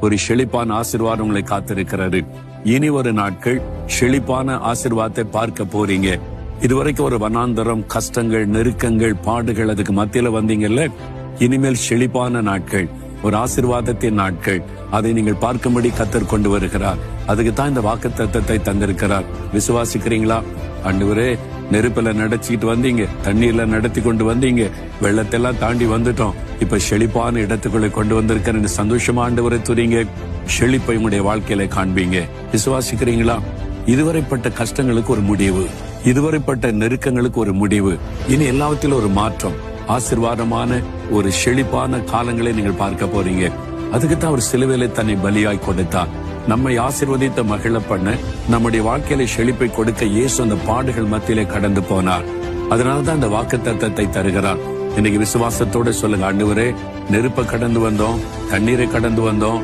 ஒரு செழிப்பான ஆசீர்வாதம் உங்களை காத்திருக்கிறாரு. இனி ஒரு நாட்கள் செழிப்பான ஆசீர்வாதத்தை பார்க்க போறீங்க. இதுவரைக்கும் ஒரு வனாந்தரம், கஷ்டங்கள், நெருக்கங்கள், பாடுகள், அதுக்கு மத்தியில வந்தீங்கல்ல. இனிமேல் செழிப்பான நாட்கள், ஒரு ஆசீர்வாதத்தின் நாட்கள், அதை நீங்கள் பார்க்கும்படி கர்த்தர் கொண்டு வருகிறார். அதுக்கு தான் இந்த வாக்குத்தத்தத்தை தந்திருக்கிறார். விசுவாசிக்கிறீங்களா? ஆண்டவரே, நெருப்புல நடத்திட்டு வந்தீங்க, தண்ணீர்ல நடத்தி கொண்டு வந்தீங்க, வெள்ளத்தெல்லாம் தாண்டி வந்துட்டோம், இப்ப செழிப்பான இடத்துக்குள்ள கொண்டு வந்திருக்கிற சந்தோஷமா ஆண்டவரை துதிங்க. செழிப்பை உங்களுடைய வாழ்க்கையில காண்பீங்க. விசுவாசிக்கிறீங்களா? இதுவரைப்பட்ட கஷ்டங்களுக்கு ஒரு முடிவு, இதுவரைப்பட்ட நெருக்கங்களுக்கு ஒரு முடிவு. இனி எல்லாவற்றிலும் ஒரு மாற்றம், ஆசீர்வாதமான ஒரு செழிப்பான காலங்களை நீங்கள் பார்க்க போறீங்க. அதுக்குத்தான் அவர் சிலுவையிலே தன்னை பலியாய் கொடுத்தார். நம்மை ஆசீர்வதித்த மகிழ பண்ண, நம்முடைய வாழ்க்கையில செழிப்பை கொடுக்க இயேசு அந்த பாடுகள் மத்தியிலே கடந்து போனார். அதனாலதான் அந்த வாக்குத்தத்தத்தை தருகிறார். இன்னைக்கு விசுவாசத்தோட சொல்லுங்க, ஆண்டவரே, நெருப்பை கடந்து வந்தோம், தண்ணீரை கடந்து வந்தோம்,